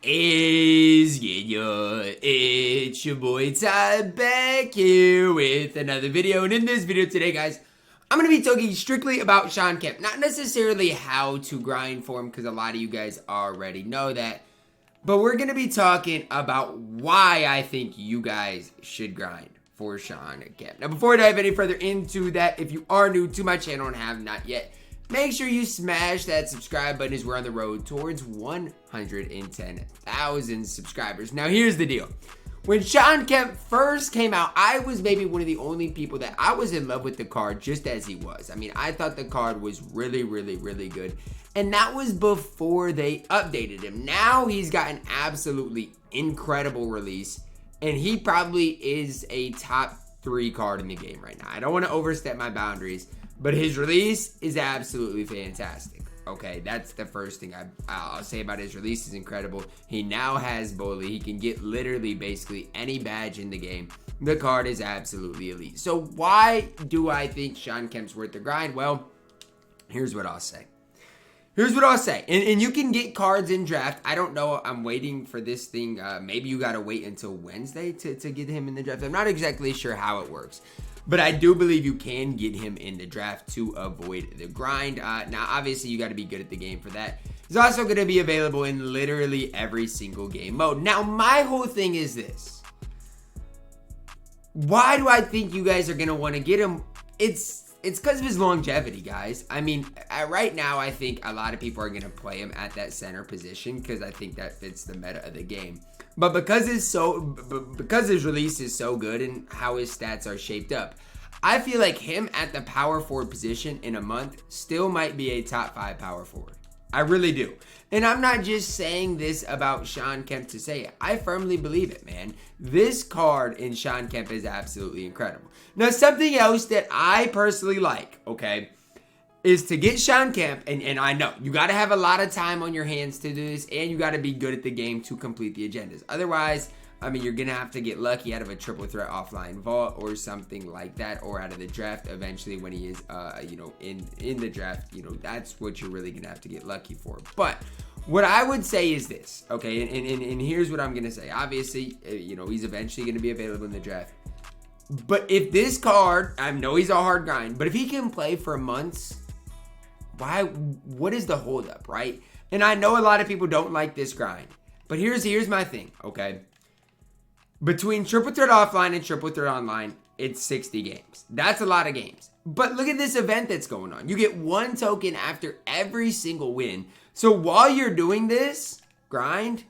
Is good. It's your boy Ty back here with another video, and in this video today, guys, I'm going to be talking strictly about Shawn Kemp. Not necessarily how to grind for him, because a lot of you guys already know that, but we're going to be talking about why I think you guys should grind for Shawn Kemp. Now, before I dive any further into that, if you are new to my channel and have not yet, make sure you smash that subscribe button as we're on the road towards 110,000 subscribers. Now, here's the deal. When Shawn Kemp first came out, I was maybe one of the only people that I was in love with the card just as he was. I mean, I thought the card was really good. And that was before they updated him. Now he's got an absolutely incredible release. And he probably is a top 3 card in the game right now. I don't want to overstep my boundaries, but his release is absolutely fantastic. Okay, that's the first thing I'll say about his release is incredible. He now has bully. He can get literally basically any badge in the game. The card is absolutely elite. So why do I think Shawn Kemp's worth the grind? Well, here's what I'll say. And you can get cards in draft. I don't know. I'm waiting for this thing. Maybe you got to wait until Wednesday to get him in the draft. I'm not exactly sure how it works. But I do believe you can get him in the draft to avoid the grind. Now, obviously, you got to be good at the game for that. He's also going to be available in literally every single game mode. Now, my whole thing is this. Why do I think you guys are going to want to get him? It's because of his longevity, guys. I mean, right now, I think a lot of people are going to play him at that center position because I think that fits the meta of the game. But because his release is so good and how his stats are shaped up, I feel like him at the power forward position in a month still might be a top 5 power forward. I really do. And I'm not just saying this about Shawn Kemp to say it. I firmly believe it, man. This card in Shawn Kemp is absolutely incredible. Now, something else that I personally like, okay, is to get Shawn Kemp, and I know, you got to have a lot of time on your hands to do this, and you got to be good at the game to complete the agendas. Otherwise, I mean, you're going to have to get lucky out of a triple threat offline vault or something like that, or out of the draft eventually when he is, in the draft. That's what you're really going to have to get lucky for. But what I would say is this, okay, and here's what I'm going to say. Obviously, he's eventually going to be available in the draft. But if this card, I know he's a hard grind, but if he can play for months, what is the holdup, right? And I know a lot of people don't like this grind, but here's my thing, okay? Between triple threat offline and triple threat online, it's 60 games. That's a lot of games. But look at this event that's going on. You get 1 token after every single win. So while you're doing this grind,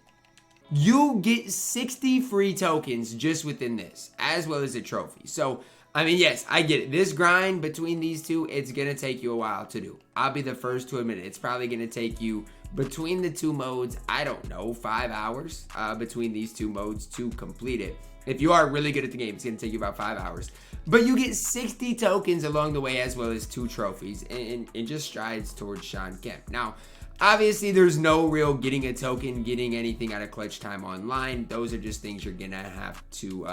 you get 60 free tokens just within this, as well as a trophy. So, I mean, yes, I get it. This grind between these two, it's going to take you a while to do. I'll be the first to admit it. It's probably going to take you between the 2 modes, I don't know, 5 hours between these 2 modes to complete it. If you are really good at the game, it's going to take you about 5 hours. But you get 60 tokens along the way, as well as 2 trophies, and just strides towards Shawn Kemp. Now, obviously, there's no real getting a token, getting anything out of clutch time online. Those are just things you're going to have to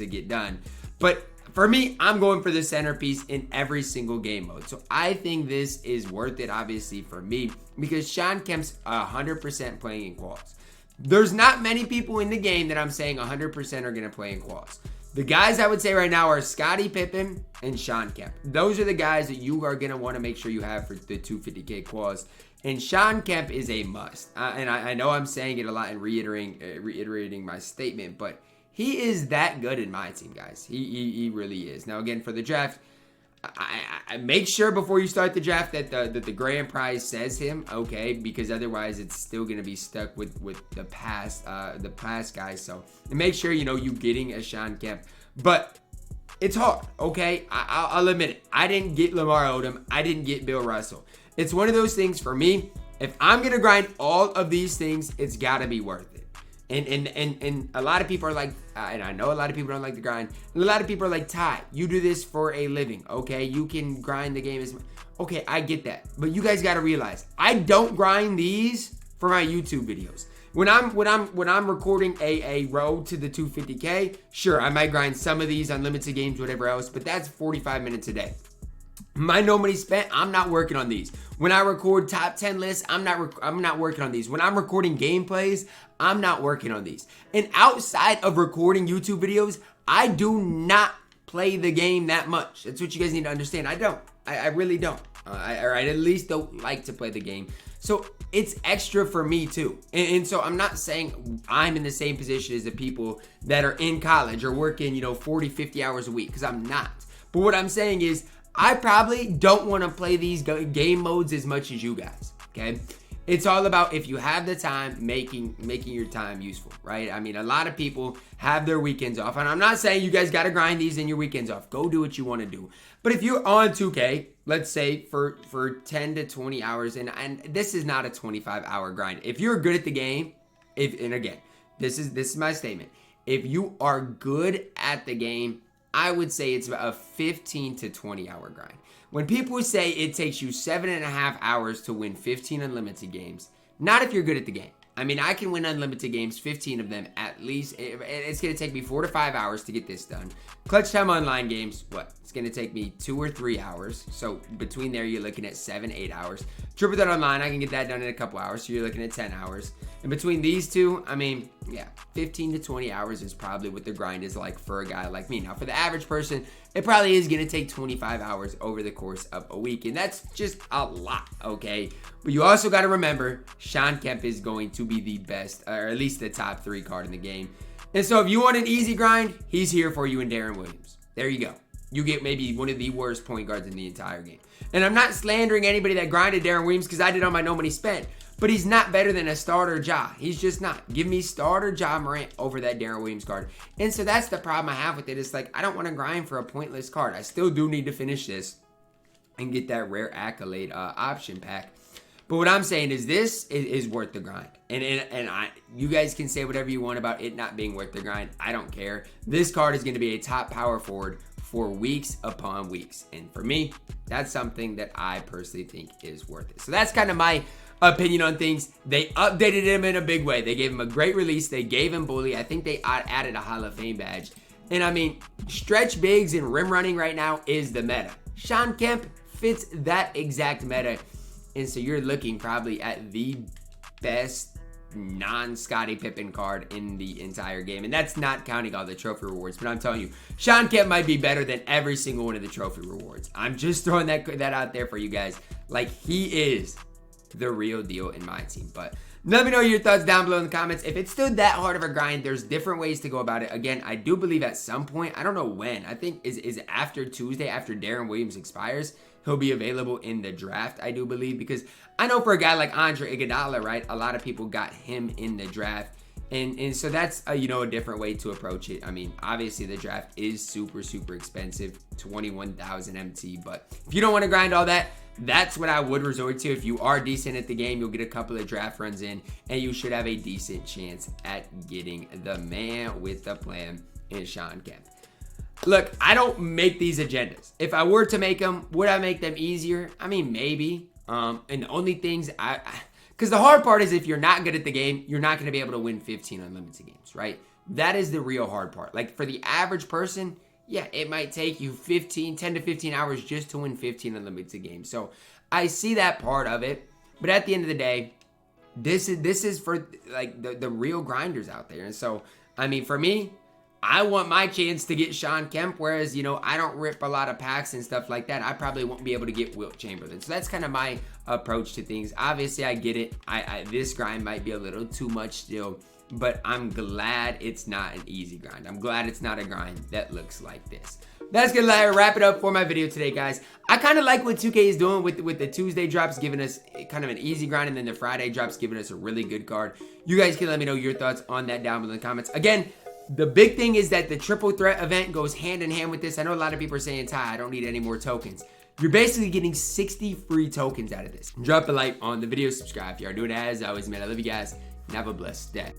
get done. But for me, I'm going for the centerpiece in every single game mode. So I think this is worth it, obviously, for me, because Shawn Kemp's 100% playing in quals. There's not many people in the game that I'm saying 100% are going to play in quals. The guys I would say right now are Scottie Pippen and Shawn Kemp. Those are the guys that you are going to want to make sure you have for the 250K quals. And Shawn Kemp is a must. And I know I'm saying it a lot and reiterating my statement, but he is that good in my team, guys. He really is. Now, again, for the draft, I make sure before you start the draft that the grand prize says him, okay, because otherwise it's still going to be stuck with the past guys. So make sure you getting a Shawn Kemp, but it's hard, okay. I'll admit it. I didn't get Lamar Odom. I didn't get Bill Russell. It's one of those things for me. If I'm gonna grind all of these things, it's gotta be worth it. And a lot of people are like, and I know a lot of people don't like the grind. And a lot of people are like, Ty, you do this for a living, okay? You can grind the game as okay. I get that, but you guys got to realize I don't grind these for my YouTube videos. When I'm recording a road to the 250K, sure, I might grind some of these unlimited games, whatever else, but that's 45 minutes a day. My no money spent, I'm not working on these. When I record top 10 lists, I'm not working on these. When I'm recording gameplays, I'm not working on these. And outside of recording YouTube videos, I do not play the game that much. That's what you guys need to understand. I don't. I really don't. I at least don't like to play the game. So it's extra for me too. And so I'm not saying I'm in the same position as the people that are in college or working, 40, 50 hours a week, because I'm not. But what I'm saying is I probably don't want to play these game modes as much as you guys, okay? It's all about, if you have the time, making your time useful, right? I mean, a lot of people have their weekends off, and I'm not saying you guys got to grind these in your weekends off. Go do what you want to do. But if you're on 2K, let's say for 10 to 20 hours, and this is not a 25-hour grind. If you're good at the game, and again, this is my statement. If you are good at the game, I would say it's about a 15 to 20 hour grind. When people say it takes you 7.5 hours to win 15 unlimited games, not if you're good at the game. I mean, I can win unlimited games, 15 of them at least. It's going to take me 4 to 5 hours to get this done. Clutch time online games, what? It's going to take me 2 or 3 hours. So between there, you're looking at 7, 8 hours. Triple Threat online, I can get that done in a couple hours. So you're looking at 10 hours. And between these two, I mean, yeah, 15 to 20 hours is probably what the grind is like for a guy like me. Now, for the average person, it probably is going to take 25 hours over the course of a week. And that's just a lot, okay? But you also got to remember, Shawn Kemp is going to be the best, or at least the top 3 card in the game. And so if you want an easy grind, he's here for you in Deron Williams. There you go. You get maybe one of the worst point guards in the entire game. And I'm not slandering anybody that grinded Deron Williams, because I did on my no money spent. But he's not better than a starter Ja. He's just not. Give me starter Ja Morant over that Deron Williams card. And so that's the problem I have with it. It's like, I don't want to grind for a pointless card. I still do need to finish this and get that rare accolade option pack. But what I'm saying is this is worth the grind. And you guys can say whatever you want about it not being worth the grind. I don't care. This card is going to be a top power forward for weeks upon weeks. And for me, that's something that I personally think is worth it. So that's kind of my opinion on things. They updated him in a big way. They gave him a great release. They gave him bully. I think they added a Hall of Fame badge. And I mean, stretch bigs and rim running right now is the meta. Shawn Kemp fits that exact meta. And so you're looking probably at the best non-Scottie Pippen card in the entire game. And that's not counting all the trophy rewards. But I'm telling you, Shawn Kemp might be better than every single one of the trophy rewards. I'm just throwing that out there for you guys. Like, he is the real deal in my team. But let me know your thoughts down below in the comments. If it's still that hard of a grind, there's different ways to go about it. Again, I do believe at some point, I don't know when, I think is after Tuesday, after Deron Williams expires, he'll be available in the draft, I do believe, because I know for a guy like Andre Iguodala, right, a lot of people got him in the draft. And so that's a different way to approach it. I mean, obviously the draft is super, super expensive, 21,000 MT, but if you don't want to grind all that, that's what I would resort to. If you are decent at the game, you'll get a couple of draft runs in, and you should have a decent chance at getting the man with the plan in Shawn Kemp. Look, I don't make these agendas. If I were to make them, would I make them easier? I mean, maybe. And the only things because the hard part is if you're not good at the game, you're not going to be able to win 15 unlimited games, right? That is the real hard part. Like, for the average person, yeah, it might take you 10 to 15 hours just to win 15 unlimited games. So I see that part of it. But at the end of the day, this is for like the real grinders out there. And so, I mean, for me, I want my chance to get Shawn Kemp, whereas, I don't rip a lot of packs and stuff like that. I probably won't be able to get Wilt Chamberlain. So that's kind of my approach to things. Obviously, I get it. This grind might be a little too much still, but I'm glad it's not an easy grind. I'm glad it's not a grind that looks like this. That's gonna wrap it up for my video today, guys. I kind of like what 2K is doing with the Tuesday drops, giving us kind of an easy grind, and then the Friday drops giving us a really good card. You guys can let me know your thoughts on that down below in the comments. Again, the big thing is that the triple threat event goes hand in hand with this. I know a lot of people are saying, Ty, I don't need any more tokens. You're basically getting 60 free tokens out of this. Drop a like on the video, subscribe if you are doing it. As always, man, I love you guys, and have a blessed day.